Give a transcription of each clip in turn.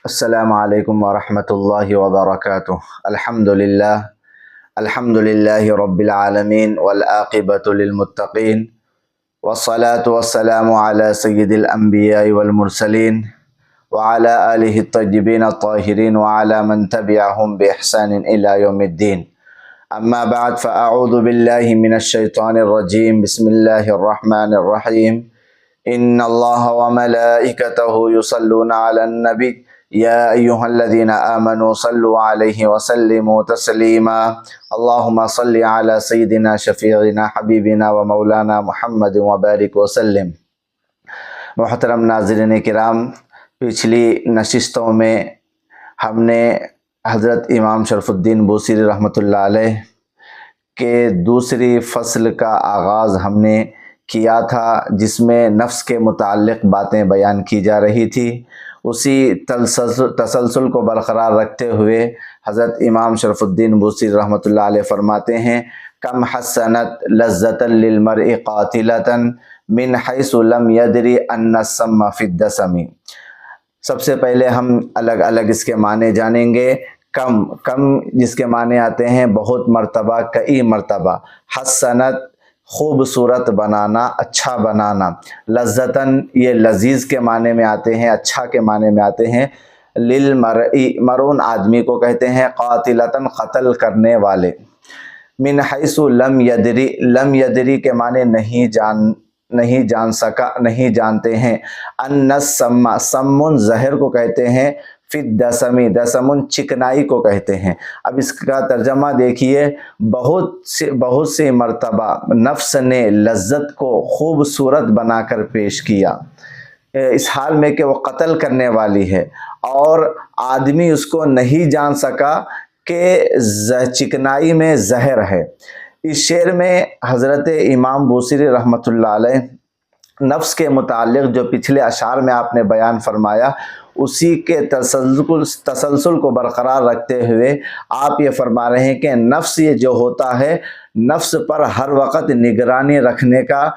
السلام علیکم ورحمۃ اللہ وبرکاتہ۔ الحمد للہ رب العالمین والعاقبۃ للمتقین والصلاة والسلام علی سید الانبیاء والمرسلین وعلی آلہ الطیبین الطاہرین وعلی من تبعہم بإحسان الی یوم الدین۔ اما بعد فاعوذ باللہ من الشیطان الرجیم، بسم اللہ الرحمن الرحیم۔ ان اللہ وملائکتہ یصلون علی النبی یا ایہا الذین آمنوا صلوا علیہ وسلموا تسلیما۔ اللہم صل علی سیدنا شفیعنا حبیبنا ومولانا محمد وبارک وسلم۔ محترم ناظرین کرام، پچھلی نشستوں میں ہم نے حضرت امام شرف الدین بوصیری رحمۃ اللہ علیہ کے دوسری فصل کا آغاز ہم نے کیا تھا، جس میں نفس کے متعلق باتیں بیان کی جا رہی تھی۔ اسی تسلسل کو برقرار رکھتے ہوئے حضرت امام شرف الدین بوصیری رحمۃ اللہ علیہ فرماتے ہیں، کم حسنت لذتا للمرء قاتلتا من حیث لم یدری ان السم فی الدسم۔ سب سے پہلے ہم الگ الگ اس کے معنی جانیں گے۔ کم جس کے معنی آتے ہیں بہت مرتبہ، کئی مرتبہ۔ حسنت خوبصورت بنانا، اچھا بنانا۔ لذتاً یہ لذیذ کے معنی میں آتے ہیں، اچھا کے معنی میں آتے ہیں۔ للمرئی مرون آدمی کو کہتے ہیں، قاتلتاً قتل کرنے والے۔ من حیث لم یدری، لم یدری کے معنی نہیں جان سکا، نہیں جانتے ہیں۔ ان السم، سمن زہر کو کہتے ہیں۔ فی الدسم، دسمن چکنائی کو کہتے ہیں۔ اب اس کا ترجمہ دیکھیے، بہت سی مرتبہ نفس نے لذت کو خوبصورت بنا کر پیش کیا، اس حال میں کہ وہ قتل کرنے والی ہے، اور آدمی اس کو نہیں جان سکا کہ چکنائی میں زہر ہے۔ اس شعر میں حضرت امام بوصیری رحمۃ اللہ علیہ نفس کے متعلق جو پچھلے اشعار میں آپ نے بیان فرمایا، اسی کے تسلسل کو برقرار رکھتے ہوئے آپ یہ فرما رہے ہیں کہ نفس یہ جو ہوتا ہے، نفس پر ہر وقت نگرانی رکھنے کا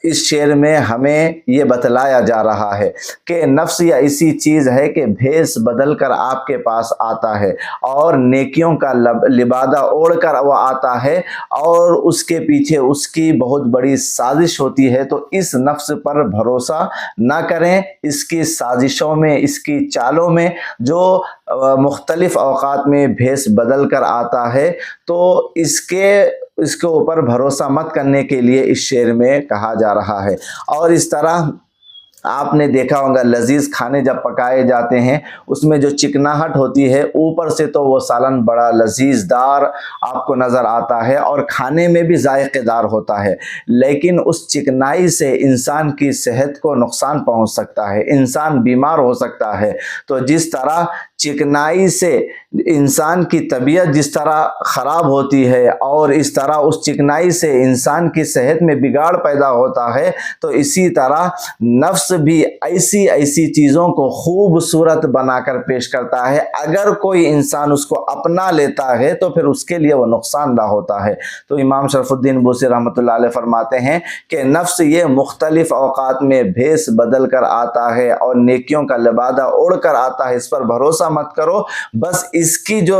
اس شعر میں ہمیں یہ بتلایا جا رہا ہے کہ نفس یہ ایسی چیز ہے کہ بھیس بدل کر آپ کے پاس آتا ہے، اور نیکیوں کا لبادہ اوڑھ کر وہ آتا ہے، اور اس کے پیچھے اس کی بہت بڑی سازش ہوتی ہے۔ تو اس نفس پر بھروسہ نہ کریں، اس کی سازشوں میں، اس کی چالوں میں، جو مختلف اوقات میں بھیس بدل کر آتا ہے، تو اس کے اوپر بھروسہ مت کرنے کے لیے اس شعر میں کہا جا رہا ہے۔ اور اس طرح آپ نے دیکھا ہوگا، لذیذ کھانے جب پکائے جاتے ہیں، اس میں جو چکناہٹ ہوتی ہے، اوپر سے تو وہ سالن بڑا لذیذ دار آپ کو نظر آتا ہے اور کھانے میں بھی ذائقے دار ہوتا ہے، لیکن اس چکنائی سے انسان کی صحت کو نقصان پہنچ سکتا ہے، انسان بیمار ہو سکتا ہے۔ تو جس طرح چکنائی سے انسان کی طبیعت جس طرح خراب ہوتی ہے، اور اس طرح اس چکنائی سے انسان کی صحت میں بگاڑ پیدا ہوتا ہے، تو اسی طرح نفس بھی ایسی چیزوں کو خوبصورت بنا کر پیش کرتا ہے۔ اگر کوئی انسان اس کو اپنا لیتا ہے تو پھر اس کے لیے وہ نقصان دہ ہوتا ہے۔ تو امام شرف الدین بوصیری رحمۃ اللہ علیہ فرماتے ہیں کہ نفس یہ مختلف اوقات میں بھیس بدل کر آتا ہے اور نیکیوں کا لبادہ اوڑھ کر آتا ہے، اس پر بھروسہ مت کرو، بس اس کی جو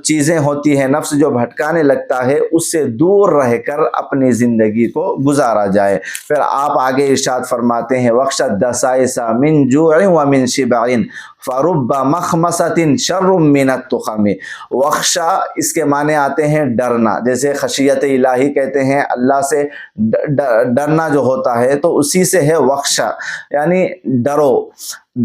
چیزیں ہوتی ہیں، نفس جو بھٹکانے لگتا ہے، اس سے دور رہ کر اپنی زندگی کو گزارا جائے۔ پھر آپ آگے ارشاد فرماتے ہیں، وَخْشَ الدَّسَائِسَ مِن جُوعٍ وَمِن شِبْعٍ فَرُبَّ مَخْمَصَةٍ شَرٌّ مِّنَ التُّخَمِ۔ وخشا اس کے معنی آتے ہیں ڈرنا، جیسے خشیت الہی کہتے ہیں، اللہ سے ڈرنا جو ہوتا ہے، تو اسی سے ہے وخشا، یعنی ڈرو۔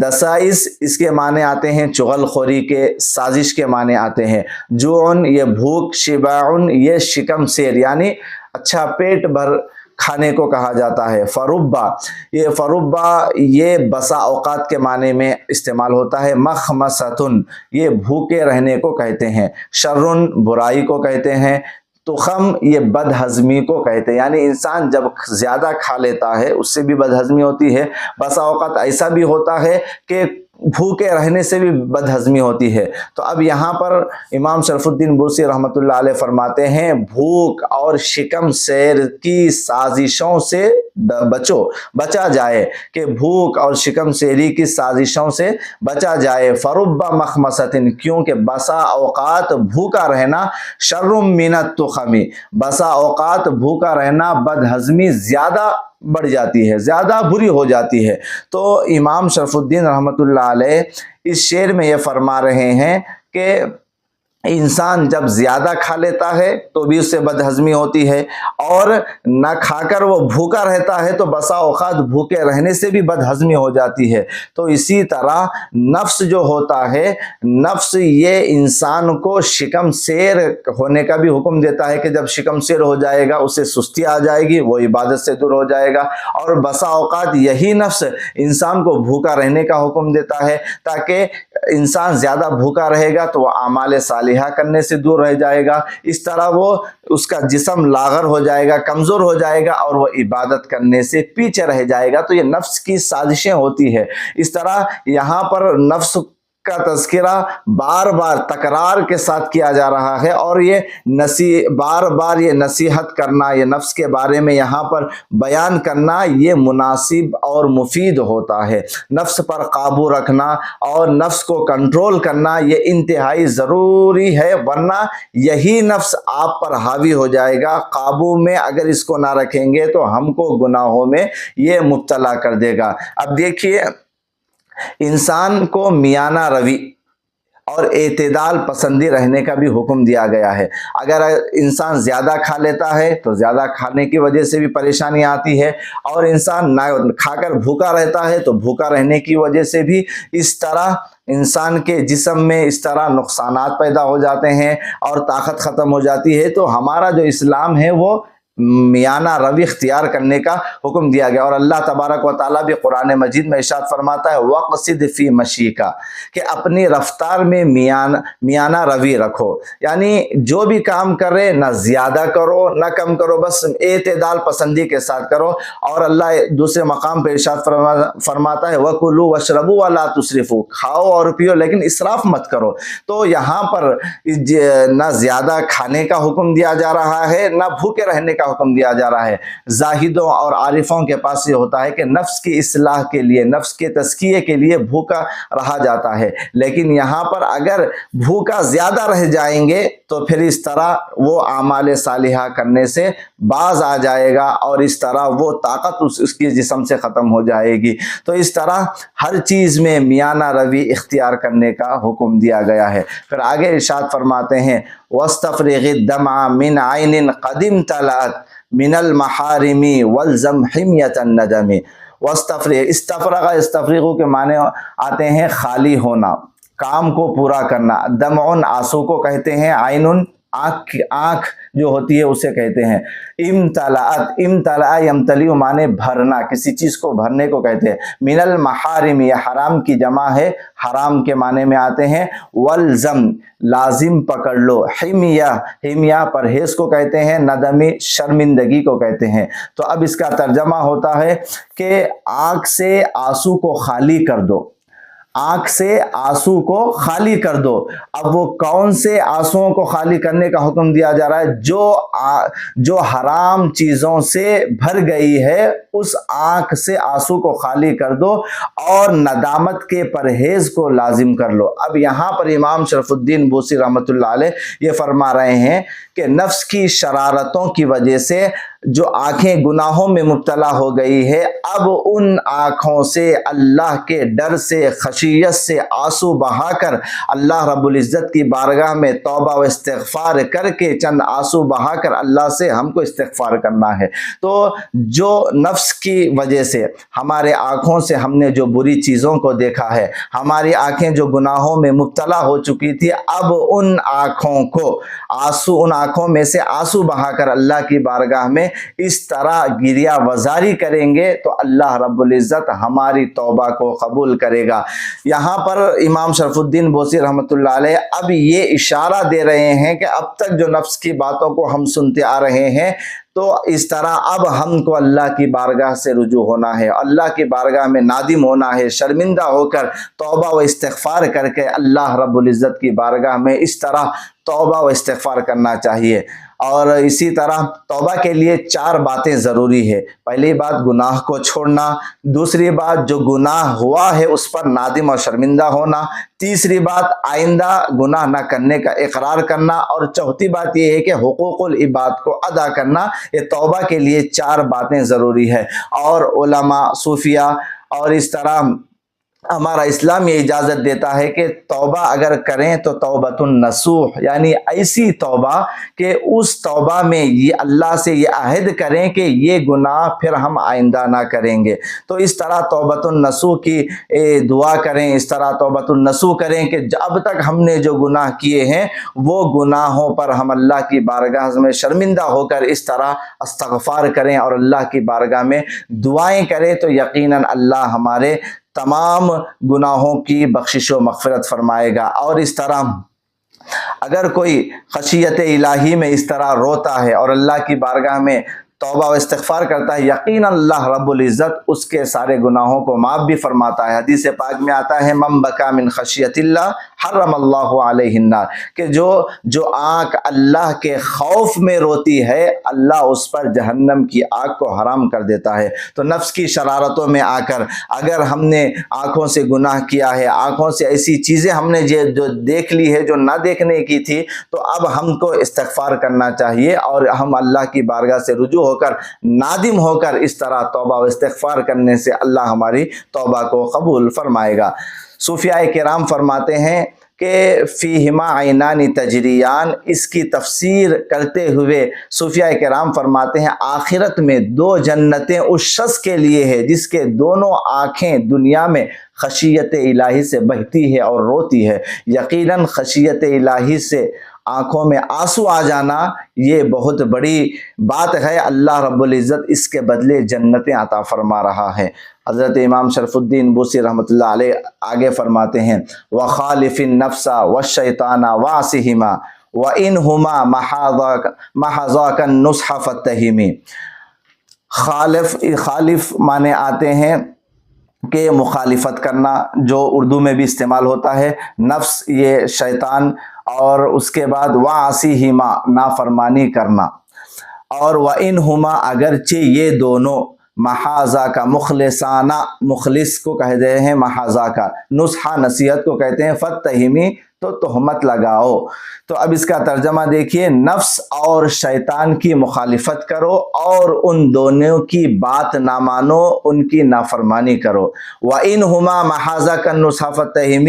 دسائس اس کے معنی آتے ہیں چغل خوری کے، سازش کے معنی آتے ہیں۔ جوعن یہ بھوک، شباعن یہ شکم سیر، یعنی اچھا پیٹ بھر کھانے کو کہا جاتا ہے۔ فربا یہ بسا اوقات کے معنی میں استعمال ہوتا ہے۔ مخمصتن یہ بھوکے رہنے کو کہتے ہیں۔ شرن برائی کو کہتے ہیں۔ تخم یہ بد ہضمی کو کہتے ہیں، یعنی انسان جب زیادہ کھا لیتا ہے اس سے بھی بد ہضمی ہوتی ہے۔ بسا اوقات ایسا بھی ہوتا ہے کہ بھوکے رہنے سے بھی بدہضمی ہوتی ہے۔ تو اب یہاں پر امام شرف الدین بوسی رحمۃ اللہ علیہ فرماتے ہیں بھوک اور شکم سیر کی سازشوں سے بچا جائے، کہ بھوک اور شکم سیری کی سازشوں سے بچا جائے۔ فرب مخمصۃ، کیونکہ بسا اوقات بھوکا رہنا شر من التخم، بسا اوقات بھوکا رہنا بدہضمی زیادہ بڑھ جاتی ہے، زیادہ بری ہو جاتی ہے۔ تو امام شرف الدین رحمۃ اللہ علیہ اس شعر میں یہ فرما رہے ہیں کہ انسان جب زیادہ کھا لیتا ہے تو بھی اس سے بدہضمی ہوتی ہے، اور نہ کھا کر وہ بھوکا رہتا ہے تو بسا اوقات بھوکے رہنے سے بھی بدہضمی ہو جاتی ہے۔ تو اسی طرح نفس جو ہوتا ہے، نفس یہ انسان کو شکم سیر ہونے کا بھی حکم دیتا ہے کہ جب شکم سیر ہو جائے گا اسے سستی آ جائے گی، وہ عبادت سے دور ہو جائے گا، اور بسا اوقات یہی نفس انسان کو بھوکا رہنے کا حکم دیتا ہے، تاکہ انسان زیادہ بھوکا رہے گا تو وہ اعمال صالحہ کرنے سے دور رہ جائے گا، اس طرح وہ اس کا جسم لاغر ہو جائے گا، کمزور ہو جائے گا، اور وہ عبادت کرنے سے پیچھے رہ جائے گا۔ تو یہ نفس کی سازشیں ہوتی ہے۔ اس طرح یہاں پر نفس کا تذکرہ بار بار تکرار کے ساتھ کیا جا رہا ہے، اور یہ بار بار یہ نصیحت کرنا، یہ نفس کے بارے میں یہاں پر بیان کرنا، یہ مناسب اور مفید ہوتا ہے۔ نفس پر قابو رکھنا اور نفس کو کنٹرول کرنا یہ انتہائی ضروری ہے، ورنہ یہی نفس آپ پر حاوی ہو جائے گا۔ قابو میں اگر اس کو نہ رکھیں گے تو ہم کو گناہوں میں یہ مبتلا کر دے گا۔ اب دیکھیے، انسان کو میانہ روی اور اعتدال پسندی رہنے کا بھی حکم دیا گیا ہے۔ اگر انسان زیادہ کھا لیتا ہے تو زیادہ کھانے کی وجہ سے بھی پریشانی آتی ہے، اور انسان نہ کھا کر بھوکا رہتا ہے تو بھوکا رہنے کی وجہ سے بھی اس طرح انسان کے جسم میں اس طرح نقصانات پیدا ہو جاتے ہیں اور طاقت ختم ہو جاتی ہے۔ تو ہمارا جو اسلام ہے وہ میانہ روی اختیار کرنے کا حکم دیا گیا، اور اللہ تبارک و تعالیٰ بھی قرآن مجید میں ارشاد فرماتا ہے وَقْصِدْ فِي مَشِيكَ، کہ اپنی رفتار میں میانہ روی رکھو، یعنی جو بھی کام کرے نہ زیادہ کرو نہ کم کرو، بس اعتدال پسندی کے ساتھ کرو۔ اور اللہ دوسرے مقام پہ ارشاد فرماتا ہے وَكُلُوا وَاشْرَبُوا وَلَا تُسْرِفُوا، کھاؤ اور پیو لیکن اسراف مت کرو۔ تو یہاں پر نہ زیادہ کھانے کا حکم دیا جا رہا ہے، نہ بھوکے رہنے کا حکم دیا جا رہا ہے۔ زاہدوں اور عارفوں کے پاس یہ ہوتا ہے کہ نفس کی اصلاح کے لیے، نفس کے تزکیے کے لیے بھوکا رہا جاتا ہے، لیکن یہاں پر اگر بھوکا زیادہ رہ جائیں گے تو پھر اس طرح وہ اعمال صالحہ کرنے سے باز آ جائے گا، اور اس طرح وہ طاقت اس کی جسم سے ختم ہو جائے گی۔ تو اس طرح ہر چیز میں میانہ روی اختیار کرنے کا حکم دیا گیا ہے۔ پھر آگے ارشاد فرماتے ہیں وَاسْتَفْرِغِ الدَّمْعَ مِنْ عَيْنٍ قَدْ امْتَلَأَتْ مِنَ الْمَحَارِمِ وَالْزَمْ حِمْيَةَ النَّدَمِ۔ استفریغ کے معنی آتے ہیں خالی ہونا، کام کو پورا کرنا۔ دمعن آنسو کو کہتے ہیں، عینن آنکھ جو ہوتی ہے اسے کہتے ہیں۔ امتلأ یمتلی معنی بھرنا، کسی چیز کو بھرنے کو کہتے ہیں۔ من المحارم یہ حرام کی جمع ہے، حرام کے معنی میں آتے ہیں۔ والزم لازم پکڑ لو، حمیہ پرہیز کو کہتے ہیں، ندمی شرمندگی کو کہتے ہیں۔ تو اب اس کا ترجمہ ہوتا ہے کہ آنکھ سے آنسو کو خالی کر دو، آنکھ سے آنسو کو خالی کر دو۔ اب وہ کون سے آنسوؤں کو خالی کرنے کا حکم دیا جا رہا ہے؟ جو حرام چیزوں سے بھر گئی ہے، اس آنکھ سے آنسو کو خالی کر دو، اور ندامت کے پرہیز کو لازم کر لو۔ اب یہاں پر امام شرف الدین بوسی رحمۃ اللہ علیہ یہ فرما رہے ہیں کہ نفس کی شرارتوں کی وجہ سے جو آنکھیں گناہوں میں مبتلا ہو گئی ہے، اب ان آنکھوں سے اللہ کے ڈر سے، خشیت سے آنسو بہا کر اللہ رب العزت کی بارگاہ میں توبہ و استغفار کر کے، چند آنسو بہا کر اللہ سے ہم کو استغفار کرنا ہے۔ تو جو نفس کی وجہ سے ہمارے آنکھوں سے ہم نے جو بری چیزوں کو دیکھا ہے، ہماری آنکھیں جو گناہوں میں مبتلا ہو چکی تھی، اب ان آنکھوں کو ان آنکھوں میں سے آنسو بہا کر اللہ کی بارگاہ میں اس طرح گریہ وزاری کریں گے تو اللہ رب العزت ہماری توبہ کو قبول کرے گا۔ یہاں پر امام شرف الدین بوسی رحمۃ اللہ علیہ اب یہ اشارہ دے رہے ہیں کہ اب تک جو نفس کی باتوں کو ہم سنتے آ رہے ہیں، تو اس طرح اب ہم کو اللہ کی بارگاہ سے رجوع ہونا ہے، اللہ کی بارگاہ میں نادم ہونا ہے، شرمندہ ہو کر توبہ و استغفار کر کے اللہ رب العزت کی بارگاہ میں اس طرح توبہ و استغفار کرنا چاہیے۔ اور اسی طرح توبہ کے لیے 4 باتیں ضروری ہے۔ پہلی بات گناہ کو چھوڑنا، دوسری بات جو گناہ ہوا ہے اس پر نادم اور شرمندہ ہونا، تیسری بات آئندہ گناہ نہ کرنے کا اقرار کرنا، اور چوتھی بات یہ ہے کہ حقوق العباد کو ادا کرنا۔ یہ توبہ کے لیے 4 باتیں ضروری ہے۔ اور علماء، صوفیہ اور اس طرح ہمارا اسلام یہ اجازت دیتا ہے کہ توبہ اگر کریں تو توبۃ النصوح، یعنی ایسی توبہ کہ اس توبہ میں یہ اللہ سے یہ عہد کریں کہ یہ گناہ پھر ہم آئندہ نہ کریں گے۔ تو اس طرح توبۃ النصوح کی دعا کریں، اس طرح توبۃ النصوح کریں کہ اب تک ہم نے جو گناہ کیے ہیں وہ گناہوں پر ہم اللہ کی بارگاہ میں شرمندہ ہو کر اس طرح استغفار کریں اور اللہ کی بارگاہ میں دعائیں کریں، تو یقیناً اللہ ہمارے تمام گناہوں کی بخشش و مغفرت فرمائے گا۔ اور اس طرح اگر کوئی خشیت الہی میں اس طرح روتا ہے اور اللہ کی بارگاہ میں توبہ و استغفار کرتا ہے، یقیناً اللہ رب العزت اس کے سارے گناہوں کو معاف بھی فرماتا ہے۔ حدیث پاک میں آتا ہے من بکا من خشیت اللہ حرم اللہ علیہ النار، کہ جو آنکھ اللہ کے خوف میں روتی ہے اللہ اس پر جہنم کی آگ کو حرام کر دیتا ہے۔ تو نفس کی شرارتوں میں آ کر اگر ہم نے آنکھوں سے گناہ کیا ہے، آنکھوں سے ایسی چیزیں ہم نے جو دیکھ لی ہے جو نہ دیکھنے کی تھی، تو اب ہم کو استغفار کرنا چاہیے اور ہم اللہ کی بارگاہ سے رجوع ہو کر نادم ہو کر اس طرح توبہ و استغفار کرنے سے اللہ ہماری توبہ کو قبول فرمائے گا۔ صوفیاء کرام فرماتے ہیں کہ فیہما عینان تجریان، اس کی تفسیر کرتے ہوئے صوفیاء کرام فرماتے ہیں آخرت میں 2 جنتیں اس شخص کے لیے ہے جس کے دونوں آنکھیں دنیا میں خشیت الہی سے بہتی ہے اور روتی ہے۔ یقیناً خشیت الہی سے آنکھوں میں آنسو آ جانا یہ بہت بڑی بات ہے، اللہ رب العزت اس کے بدلے جنتیں عطا فرما رہا ہے۔ حضرت امام شرف الدین بوسی رحمۃ اللہ علیہ آگے فرماتے ہیں وَخَالِفِ النَّفْسَ وَالشَّيْطَانَ وَعَصِهِمَا وَإِنْهُمَا مَحَضَاكَ النُّصْحَ فَاتَّهِمِ۔ خالف معنی آتے ہیں کہ مخالفت کرنا، جو اردو میں بھی استعمال ہوتا ہے، نفس یہ شیطان، اور اس کے بعد وَعَصِهِمَا نافرمانی کرنا، اور وَإِنْهُمَا اگرچہ یہ دونوں محاذا کا مخلصانہ، مخلص کو کہتے ہیں محاذا کا، نصحہ نصیحت کو کہتے ہیں، فتہمی تو تہمت لگاؤ۔ تو اب اس کا ترجمہ دیکھیے، نفس اور شیطان کی مخالفت کرو اور ان دونوں کی بات نہ مانو، ان کی نافرمانی کرو۔ وَإِنْهُمَا مَحَاذَكَ النُّصْحَ فَاتَّهِمِ،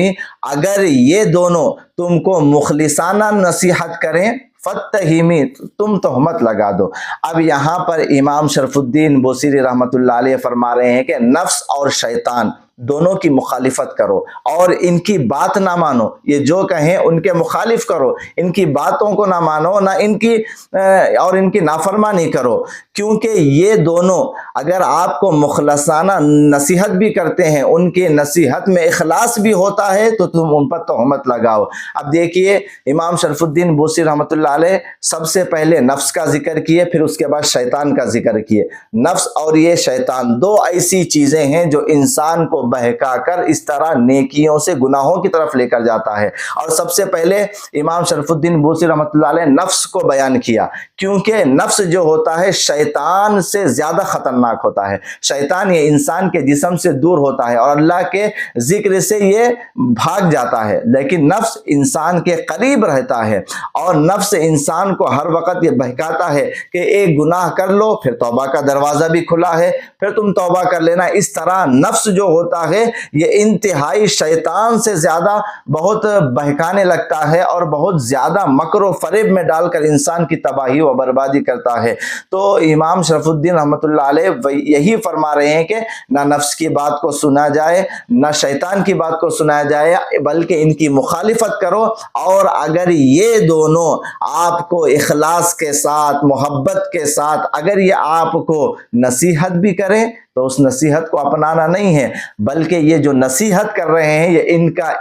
اگر یہ دونوں تم کو مخلصانہ نصیحت کریں، فتہمی تم تہمت لگا دو۔ اب یہاں پر امام شرف الدین بوسیری رحمۃ اللہ علیہ فرما رہے ہیں کہ نفس اور شیطان دونوں کی مخالفت کرو اور ان کی بات نہ مانو، یہ جو کہیں ان کے مخالف کرو، ان کی باتوں کو نہ مانو، نہ ان کی نافرمانی کرو، کیونکہ یہ دونوں اگر آپ کو مخلصانہ نصیحت بھی کرتے ہیں، ان کی نصیحت میں اخلاص بھی ہوتا ہے، تو تم ان پر تہمت لگاؤ۔ اب دیکھیے امام شرف الدین بوسی رحمۃ اللہ علیہ سب سے پہلے نفس کا ذکر کیے، پھر اس کے بعد شیطان کا ذکر کیے۔ نفس اور یہ شیطان 2 ایسی چیزیں ہیں جو انسان کو بہکا کر اس طرح نیکیوں سے گناہوں کی طرف لے کر جاتا ہے۔ اور سب سے پہلے امام شرف الدین بوسی رحمۃ اللہ علیہ نفس کو بیان کیا، کیونکہ نفس جو ہوتا ہے شیطان سے زیادہ خطرناک ہوتا ہے۔ شیطان یہ انسان کے جسم سے دور ہوتا ہے اور اللہ کے ذکر سے یہ بھاگ جاتا ہے، لیکن نفس انسان کے قریب رہتا ہے اور نفس انسان کو ہر وقت یہ بہکاتا ہے کہ ایک گناہ کر لو، پھر توبہ کا دروازہ بھی کھلا ہے، پھر تم توبہ کر لینا۔ اس طرح نفس جو ہوتا ہے یہ انتہائی شیطان سے زیادہ بہت بہکانے لگتا ہے اور بہت زیادہ مکر و فریب میں ڈال کر انسان کی تباہی و بربادی کرتا ہے۔ تو امام شرف الدین رحمۃ اللہ علیہ یہی فرما رہے ہیں کہ نہ نفس کی بات کو سنا جائے، نہ شیطان کی بات کو سنا جائے، بلکہ ان کی مخالفت کرو، اور اگر یہ دونوں آپ کو اخلاص کے ساتھ، محبت کے ساتھ اگر یہ آپ کو نصیحت بھی کریں تو اس نصیحت کو اپنانا نہیں ہے، بلکہ یہ جو نصیحت کر رہے ہیں یہ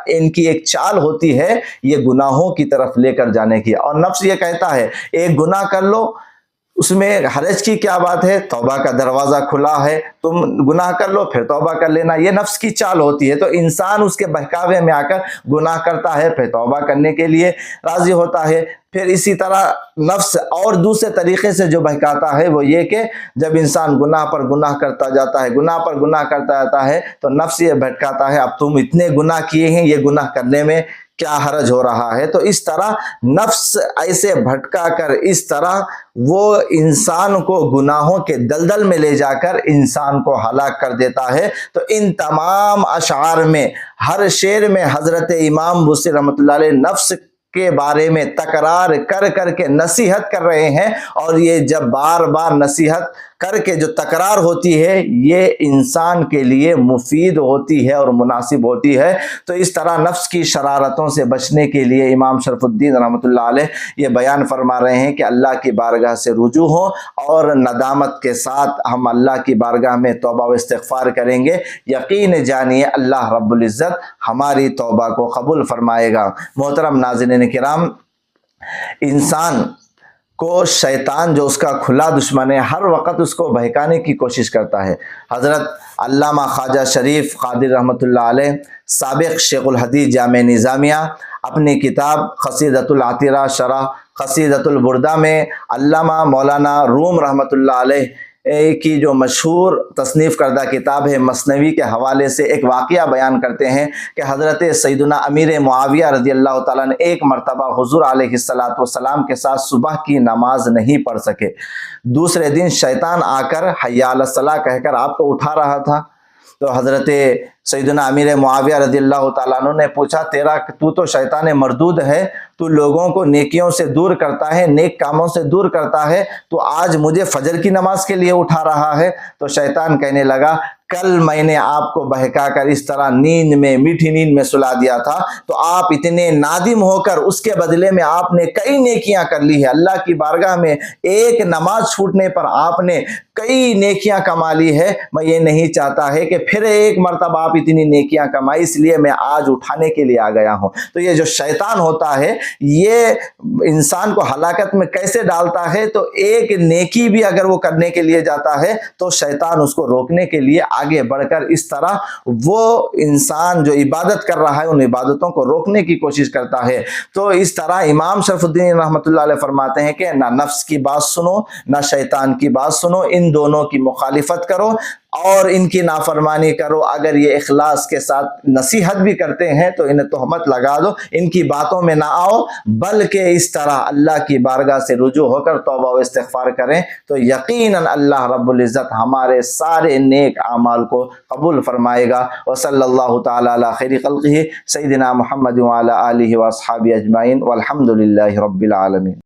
ان کی ایک چال ہوتی ہے یہ گناہوں کی طرف لے کر جانے کی۔ اور نفس یہ کہتا ہے ایک گناہ کر لو، اس میں حرج کی کیا بات ہے؟ توبہ کا دروازہ کھلا ہے، تم گناہ کر لو پھر توبہ کر لینا، یہ نفس کی چال ہوتی ہے۔ تو انسان اس کے بہکاوے میں آ کر گناہ کرتا ہے، پھر توبہ کرنے کے لیے راضی ہوتا ہے۔ پھر اسی طرح نفس اور دوسرے طریقے سے جو بہکاتا ہے وہ یہ کہ جب انسان گناہ پر گناہ کرتا جاتا ہے، گناہ پر گناہ کرتا جاتا ہے، تو نفس یہ بھٹکاتا ہے اب تم اتنے گناہ کیے ہیں، یہ گناہ کرنے میں کیا حرج ہو رہا ہے۔ تو اس طرح نفس ایسے بھٹکا کر اس طرح وہ انسان کو گناہوں کے دلدل میں لے جا کر انسان کو ہلاک کر دیتا ہے۔ تو ان تمام اشعار میں ہر شعر میں حضرت امام بوسری رحمۃ اللہ علیہ نفس کے بارے میں تکرار کر کر کے نصیحت کر رہے ہیں، اور یہ جب بار بار نصیحت کر کے جو تکرار ہوتی ہے یہ انسان کے لیے مفید ہوتی ہے اور مناسب ہوتی ہے۔ تو اس طرح نفس کی شرارتوں سے بچنے کے لیے امام شرف الدین رحمۃ اللہ علیہ یہ بیان فرما رہے ہیں کہ اللہ کی بارگاہ سے رجوع ہو اور ندامت کے ساتھ ہم اللہ کی بارگاہ میں توبہ و استغفار کریں گے، یقین جانیے اللہ رب العزت ہماری توبہ کو قبول فرمائے گا۔ محترم ناظرین کرام، انسان کو شیطان جو اس کا کھلا دشمن ہے ہر وقت اس کو بہکانے کی کوشش کرتا ہے۔ حضرت علامہ خواجہ شریف قادری رحمۃ اللہ علیہ سابق شیخ الحدیث جامع نظامیہ اپنی کتاب قصیدۃ العطرہ شرح قصیدۃ البردہ میں علامہ مولانا روم رحمۃ اللہ علیہ کی جو مشہور تصنیف کردہ کتاب ہے مثنوی کے حوالے سے ایک واقعہ بیان کرتے ہیں کہ حضرت سیدنا امیر معاویہ رضی اللہ تعالیٰ نے ایک مرتبہ حضور علیہ السلام کے ساتھ صبح کی نماز نہیں پڑھ سکے۔ دوسرے دن شیطان آ کر حی علی الصلاۃ کہہ کر آپ کو اٹھا رہا تھا۔ تو حضرت سیدنا امیر معاویہ رضی اللہ تعالیٰ عنہ نے پوچھا تو تو شیطان مردود ہے، تو لوگوں کو نیکیوں سے دور کرتا ہے، نیک کاموں سے دور کرتا ہے، تو آج مجھے فجر کی نماز کے لیے اٹھا رہا ہے۔ تو شیطان کہنے لگا کل میں نے آپ کو بہکا کر اس طرح نیند میں میٹھی نیند میں سلا دیا تھا، تو آپ اتنے نادم ہو کر اس کے بدلے میں آپ نے کئی نیکیاں کر لی ہے، اللہ کی بارگاہ میں ایک نماز چھوٹنے پر آپ نے کئی نیکیاں کما لی ہے۔ میں یہ نہیں چاہتا ہے کہ پھر ایک مرتبہ آپ اتنی نیکیاں کمائی، اس لیے میں آج اٹھانے کے لیے آ گیا ہوں۔ تو یہ جو شیطان ہوتا ہے یہ انسان کو ہلاکت میں کیسے ڈالتا ہے؟ تو ایک نیکی بھی اگر وہ کرنے کے لیے جاتا ہے تو شیطان اس کو روکنے کے لیے آگے بڑھ کر اس طرح وہ انسان جو عبادت کر رہا ہے ان عبادتوں کو روکنے کی کوشش کرتا ہے۔ تو اس طرح امام شرف الدین رحمۃ اللہ علیہ فرماتے ہیں کہ نہ نفس کی بات سنو نہ شیطان کی بات سنو، ان دونوں کی مخالفت کرو اور ان کی نافرمانی کرو۔ اگر یہ اخلاص کے ساتھ نصیحت بھی کرتے ہیں تو انہیں تہمت لگا دو، ان کی باتوں میں نہ آؤ، بلکہ اس طرح اللہ کی بارگاہ سے رجوع ہو کر توبہ و استغفار کریں تو یقیناً اللہ رب العزت ہمارے سارے نیک اعمال کو قبول فرمائے گا۔ وصلی اللہ تعالی علی خیر خلقہ سیدنا محمد وعلی آلہ واصحابہ اجمعین والحمد للہ رب العالمین۔